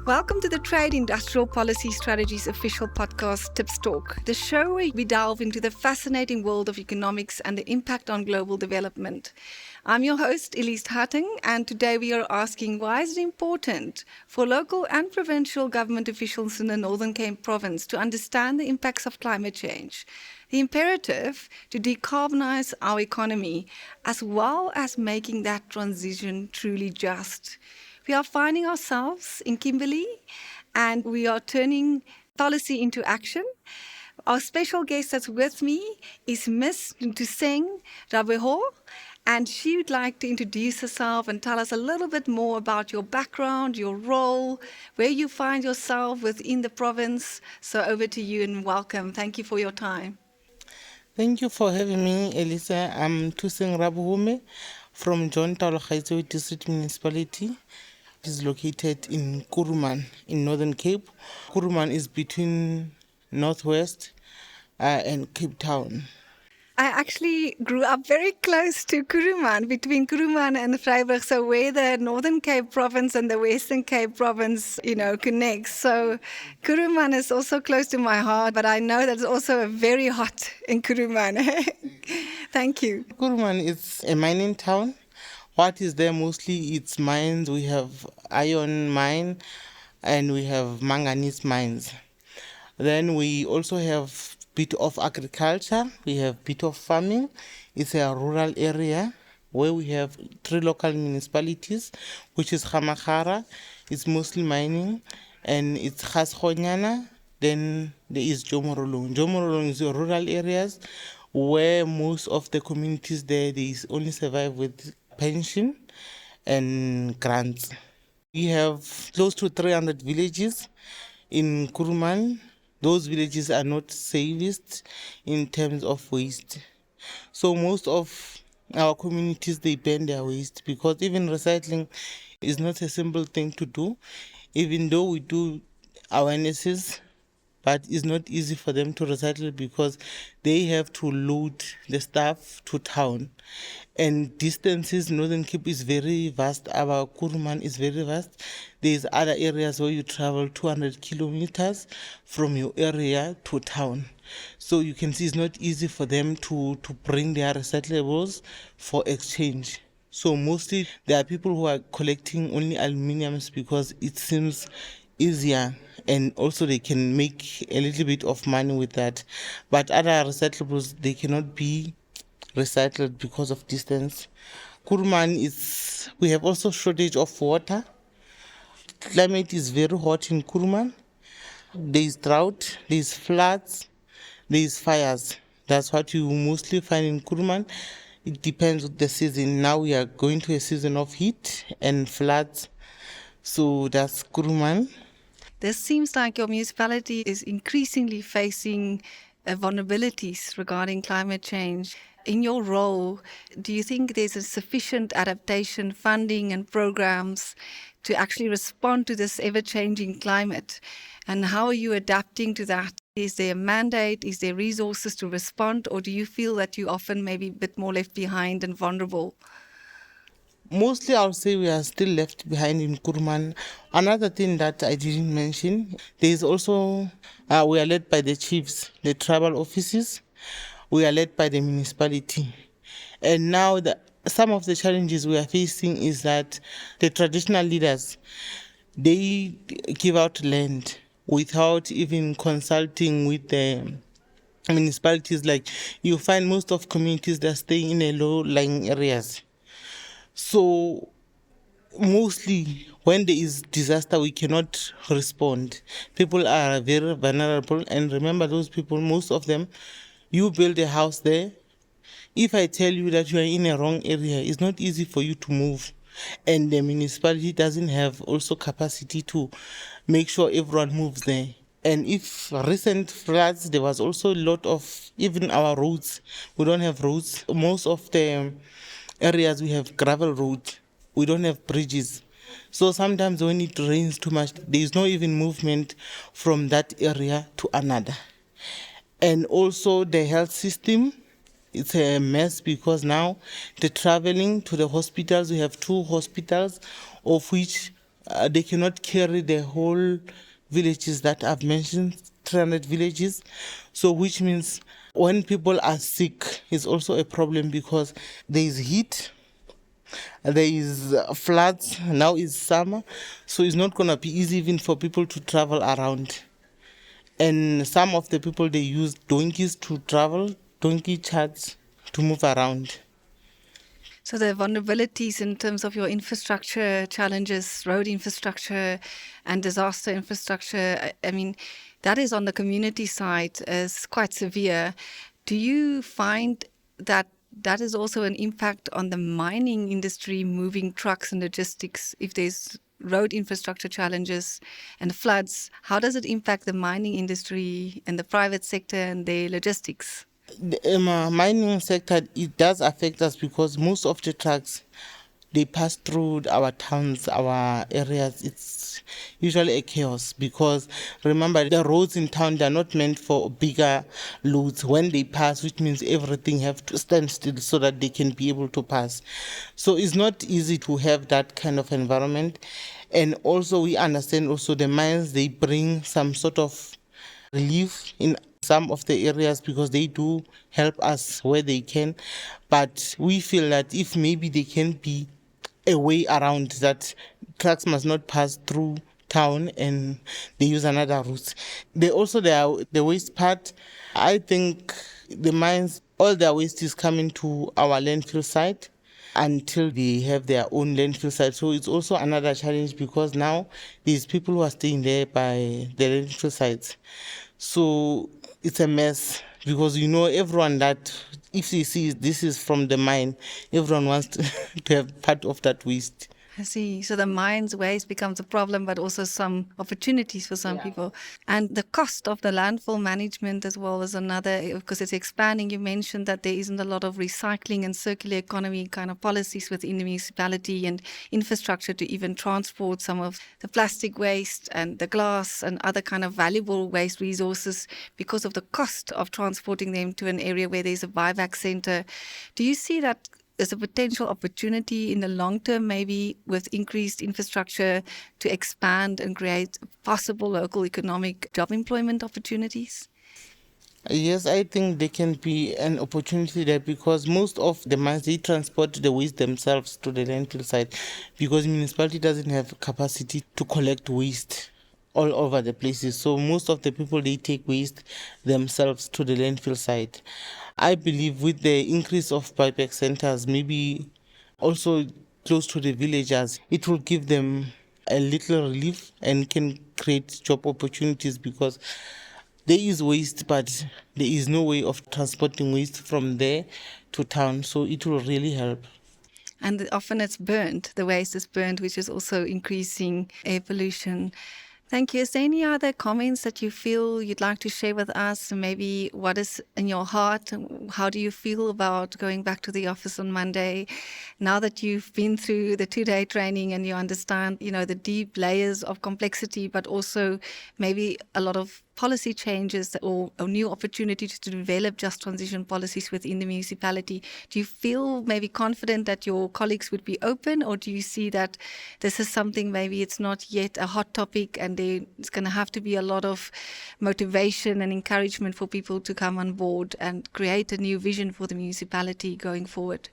Welcome to the Trade Industrial Policy Strategies official podcast, Tips Talk, the show where we delve into the fascinating world of economics and the impact on global development. I'm your host, Elize Hattingh, and today we are asking why is it important for local and provincial government officials in the Northern Cape province to understand the impacts of climate change, the imperative to decarbonize our economy, as well as making that transition truly just. We are finding ourselves in Kimberley and we are turning policy into action. Our special guest that's with me is Ms Nthuseng Rabohome, and she would like to introduce herself and tell us a little bit more about your background, your role, where you find yourself within the province. So over to you and welcome. Thank you for your time. Thank you for having me, Elize. I'm Nthuseng Rabohome from Taolo Gaetsewe District Municipality. It is located in Kuruman in Northern Cape. Kuruman is between Northwest and Cape Town. I actually grew up very close to Kuruman, between Kuruman and Vryburg, so where the Northern Cape province and the Western Cape province, connects. So Kuruman is also close to my heart, but I know that it's also very hot in Kuruman. Thank you. Kuruman is a mining town. What is there mostly? It's mines. We have iron mine and we have manganese mines. Then we also have bit of agriculture. We have bit of farming. It's a rural area where we have 3 local municipalities, which is Gamakara. It's mostly mining, and it's Gaskgonyana. Then there is Jomorolong. Jomorolong is rural areas where most of the communities there, they only survive with pension and grants. We have close to 300 villages in Kuruman. Those villages are not safest in terms of waste. So most of our communities, they burn their waste because even recycling is not a simple thing to do, even though we do awarenesses, but it's not easy for them to recycle because they have to load the stuff to town. And distances, Northern Cape is very vast. Our Kuruman is very vast. There's other areas where you travel 200 kilometers from your area to town. So you can see it's not easy for them to bring their recyclables for exchange. So mostly there are people who are collecting only aluminiums because it seems easier, and also they can make a little bit of money with that. But other recyclables, they cannot be recycled because of distance. Kuruman we have also shortage of water. Climate is very hot in Kuruman. There is drought, there is floods, there is fires. That's what you mostly find in Kuruman. It depends on the season. Now we are going to a season of heat and floods. So that's Kuruman. This seems like your municipality is increasingly facing vulnerabilities regarding climate change. In your role, do you think there's a sufficient adaptation funding and programs to actually respond to this ever-changing climate? And how are you adapting to that? Is there a mandate? Is there resources to respond? Or do you feel that you often maybe a bit more left behind and vulnerable? Mostly, I'll say we are still left behind in Kuruman. Another thing that I didn't mention, there is also, we are led by the chiefs, the tribal offices. We are led by the municipality. And now some of the challenges we are facing is that the traditional leaders, they give out land without even consulting with the municipalities. Like you find most of communities that stay in a low-lying areas. So mostly when there is disaster, we cannot respond. People are very vulnerable, and remember those people, most of them, you build a house there. If I tell you that you are in a wrong area, it's not easy for you to move. And the municipality doesn't have also capacity to make sure everyone moves there. And if recent floods, there was also a lot of, even our roads, we don't have roads. Most of the areas we have gravel roads, we don't have bridges. So sometimes when it rains too much, there is no even movement from that area to another. And also the health system, it's a mess because now the traveling to the hospitals, we have 2 hospitals, of which they cannot carry the whole villages that I've mentioned, 300 villages. So which means when people are sick, it's also a problem because there is heat, there is floods, now is summer, so it's not going to be easy even for people to travel around. And some of the people, they use donkeys to travel, donkey carts to move around. So the vulnerabilities in terms of your infrastructure challenges, road infrastructure and disaster infrastructure, I mean, that is on the community side is quite severe. Do you find that that is also an impact on the mining industry moving trucks and logistics? If there's road infrastructure challenges and floods, how does it impact the mining industry and the private sector and their logistics? The mining sector, it does affect us because most of the trucks, they pass through our towns, our areas. It's usually a chaos because remember, the roads in town, they're not meant for bigger loads. When they pass, which means everything have to stand still so that they can be able to pass. So it's not easy to have that kind of environment. And also we understand also the mines, they bring some sort of relief in some of the areas because they do help us where they can. But we feel that if maybe they can be a way around that, trucks must not pass through town and they use another route. They also, the waste part, I think the mines, all their waste is coming to our landfill site until they have their own landfill site. So it's also another challenge because now these people who are staying there by the landfill sites. So it's a mess because everyone that if they see this is from the mine, everyone wants to have part of that waste. I see. So the mine's waste becomes a problem, but also some opportunities for some people. And the cost of the landfill management as well is another, because it's expanding. You mentioned that there isn't a lot of recycling and circular economy kind of policies within the municipality and infrastructure to even transport some of the plastic waste and the glass and other kind of valuable waste resources because of the cost of transporting them to an area where there's a buyback center. Do you see that there's a potential opportunity in the long term, maybe with increased infrastructure to expand and create possible local economic job employment opportunities? Yes, I think there can be an opportunity there because most of the mines, they transport the waste themselves to the landfill site because municipality doesn't have capacity to collect waste all over the places. So most of the people, they take waste themselves to the landfill site. I believe with the increase of buyback centers, maybe also close to the villagers, it will give them a little relief and can create job opportunities because there is waste, but there is no way of transporting waste from there to town. So it will really help. And often it's burnt, the waste is burnt, which is also increasing air pollution. Thank you. Is there any other comments that you feel you'd like to share with us? Maybe what is in your heart? How do you feel about going back to the office on Monday? Now that you've been through the 2-day training and you understand, the deep layers of complexity, but also maybe a lot of policy changes or new opportunities to develop just transition policies within the municipality. Do you feel maybe confident that your colleagues would be open, or do you see that this is something maybe it's not yet a hot topic and it's going to have to be a lot of motivation and encouragement for people to come on board and create a new vision for the municipality going forward?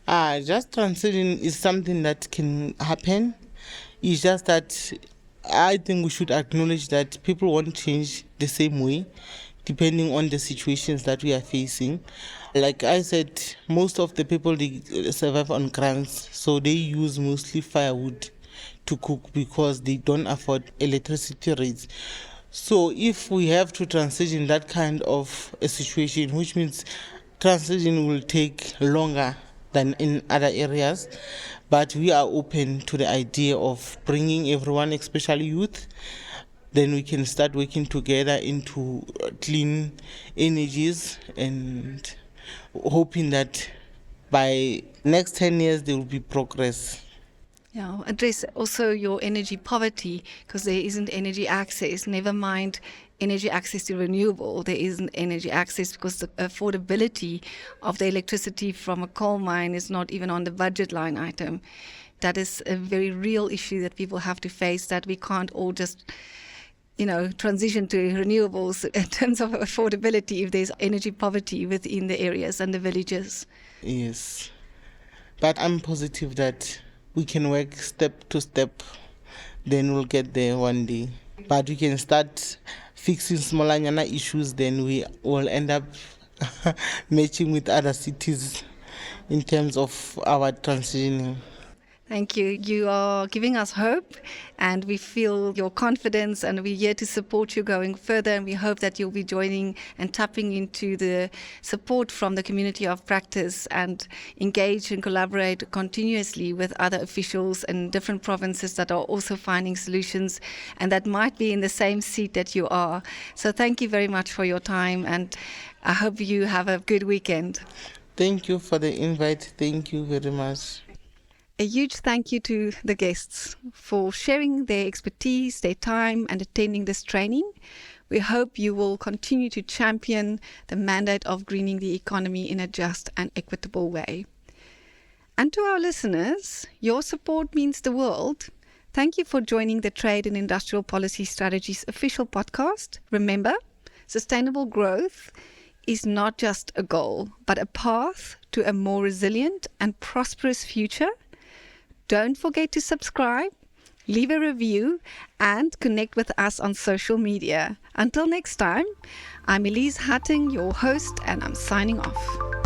Just transition is something that can happen. It's just that I think we should acknowledge that people won't change the same way depending on the situations that we are facing. Like I said, most of the people, they survive on grants, so they use mostly firewood to cook because they don't afford electricity rates. So if we have to transition that kind of a situation, which means transition will take longer than in other areas, but we are open to the idea of bringing everyone, especially youth. Then we can start working together into clean energies and hoping that by next 10 years there will be progress. Yeah, address also your energy poverty because there isn't energy access. Never mind energy access to renewable. There isn't energy access because the affordability of the electricity from a coal mine is not even on the budget line item. that is a very real issue that people have to face, that we can't all just transition to renewables in terms of affordability if there's energy poverty within the areas and the villages. Yes. But I'm positive that we can work step to step, then we'll get there one day. But we can start fixing smallanyana issues, then we will end up matching with other cities in terms of our transitioning. Thank you. You are giving us hope, and we feel your confidence, and we're here to support you going further, and we hope that you'll be joining and tapping into the support from the community of practice and engage and collaborate continuously with other officials in different provinces that are also finding solutions and that might be in the same seat that you are. So thank you very much for your time, and I hope you have a good weekend. Thank you for the invite. Thank you very much. A huge thank you to the guests for sharing their expertise, their time, and attending this training. We hope you will continue to champion the mandate of greening the economy in a just and equitable way. And to our listeners, your support means the world. Thank you for joining the Trade and Industrial Policy Strategies official podcast. Remember, sustainable growth is not just a goal, but a path to a more resilient and prosperous future. Don't forget to subscribe, leave a review, and connect with us on social media. Until next time, I'm Elize Hattingh, your host, and I'm signing off.